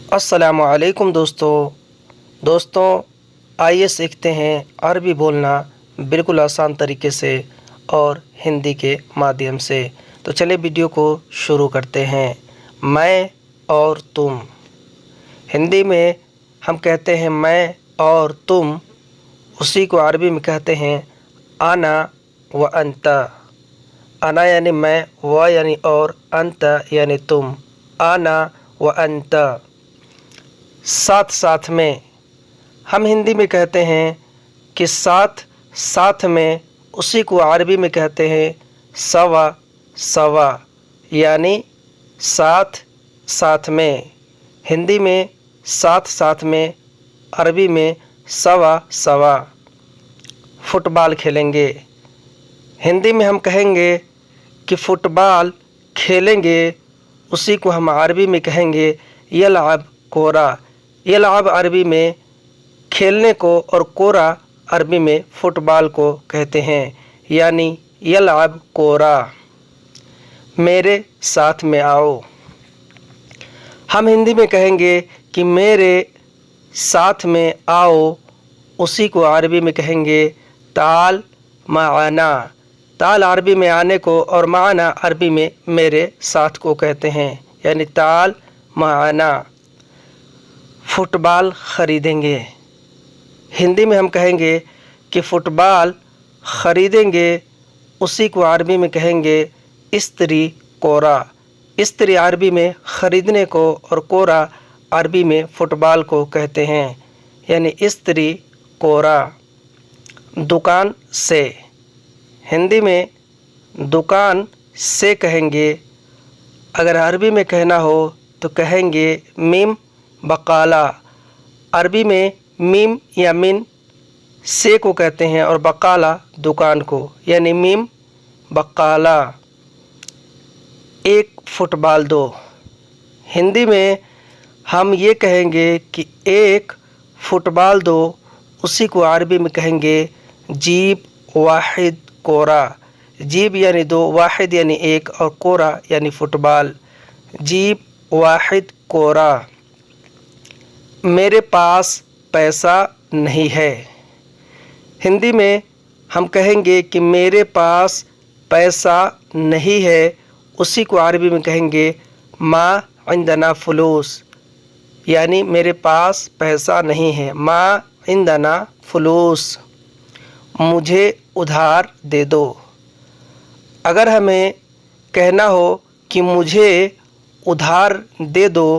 अस्सलामु अलैकुम दोस्तों आइए सीखते हैं अरबी बोलना बिल्कुल आसान तरीके से और हिंदी के माध्यम से। तो चलिए वीडियो को शुरू करते हैं। मैं और तुम, हिंदी में हम कहते हैं मैं और तुम, उसी को अरबी में कहते हैं आना व अंता। आना यानी मैं, व यानी और, अंता यानी तुम। आना व अंता, साथ साथ में। हम हिंदी में कहते हैं कि साथ साथ में, उसी को अरबी में कहते हैं सवा सवा, यानी साथ साथ में। हिंदी में साथ साथ में, अरबी में सवा सवा। फुटबॉल खेलेंगे, हिंदी में हम कहेंगे कि फुटबॉल खेलेंगे, उसी को हम अरबी में कहेंगे यलअब कोरा। यलअब अरबी में खेलने को और कोरा अरबी में फुटबॉल को कहते हैं, यानी यलअब कोरा। मेरे साथ में आओ, हम हिंदी में कहेंगे कि मेरे साथ में आओ, उसी को अरबी में कहेंगे ताल माना। ताल अरबी में आने को और माना अरबी में मेरे साथ को कहते हैं, यानी ताल माना। फुटबॉल ख़रीदेंगे, हिंदी में हम कहेंगे कि फुटबॉल ख़रीदेंगे, उसी को अरबी में कहेंगे इस्त्री कोरा। इस्त्री अरबी में ख़रीदने को और कोरा अरबी में फुटबॉल को कहते हैं, यानी इस्त्री कोरा। दुकान से, हिंदी में दुकान से कहेंगे। अगर अरबी में कहना हो तो कहेंगे मीम बकाला। अरबी में मीम या मिन से को कहते हैं और बकाला दुकान को, यानी मीम बकाला। एक फुटबॉल दो, हिंदी में हम ये कहेंगे कि एक फुटबॉल दो, उसी को अरबी में कहेंगे जीब वाहिद कोरा। जीब यानी दो, वाहिद यानी एक और कोरा यानी फुटबॉल। जीब वाहिद कोरा। मेरे पास पैसा नहीं है, हिंदी में हम कहेंगे कि मेरे पास पैसा नहीं है, उसी को अरबी में कहेंगे मा इंदना फुलूस, यानी मेरे पास पैसा नहीं है। मा इंदना फुलूस। मुझे उधार दे दो, अगर हमें कहना हो कि मुझे उधार दे दो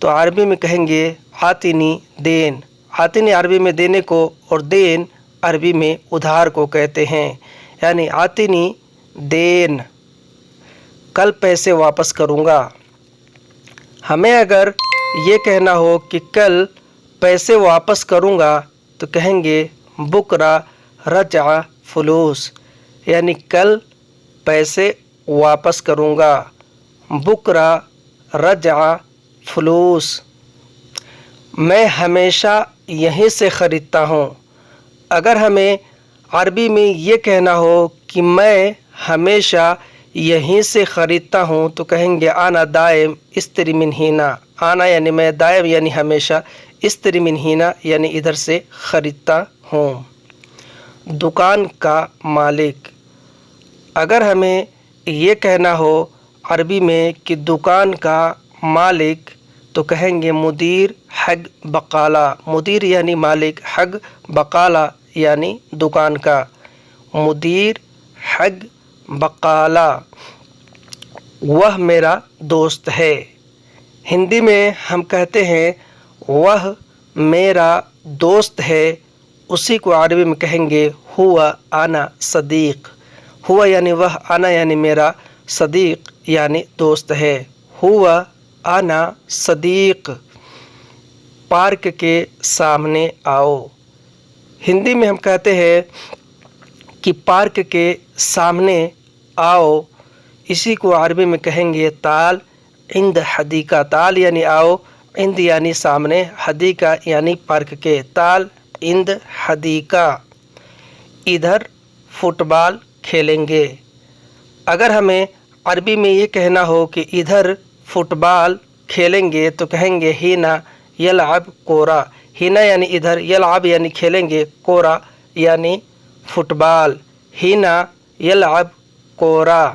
तो अरबी में कहेंगे आतिनी देन। आतिनी अरबी में देने को और देन अरबी में उधार को कहते हैं, यानी आतिनी देन। कल पैसे वापस करूँगा, हमें अगर ये कहना हो कि कल पैसे वापस करूँगा तो कहेंगे बुकरा रजा फुलूस, यानी कल पैसे वापस करूँगा। बुकरा रजा फुलूस। मैं हमेशा यहीं से ख़रीदता हूँ, अगर हमें अरबी में ये कहना हो कि मैं हमेशा यहीं से ख़रीदता हूँ तो कहेंगे आना दायम इस्तरी मिन हीना। आना यानी मैं, दायम यानी हमेशा, इस्तरी मिन हीना यानी इधर से ख़रीदता हूँ। दुकान का मालिक, अगर हमें ये कहना हो अरबी में कि दुकान का मालिक तो कहेंगे मुदीर हग बकाला। मुदीर यानी मालिक, हग बकाला यानी दुकान का। मुदीर हग बकाला। वह मेरा दोस्त है, हिंदी में हम कहते हैं वह मेरा दोस्त है, उसी को अरबी में कहेंगे हुआ आना सदीक। हुआ यानी वह, आना यानी मेरा, सदीक यानी दोस्त है। हुआ आना सदीक। पार्क के सामने आओ, हिंदी में हम कहते हैं कि पार्क के सामने आओ, इसी को अरबी में कहेंगे ताल इंद हदीका। ताल यानी आओ, इंद यानी सामने, हदीका यानी पार्क के। ताल इंद हदीका। इधर फुटबॉल खेलेंगे, अगर हमें अरबी में ये कहना हो कि इधर फुटबॉल کھیلیں گے تو کہیں گے ہینا یلعب کورا. ہینا یعنی ادھر، یلعب یعنی کھیلیں گے، کورا یعنی فٹ بال. ہینا یلعب کورا.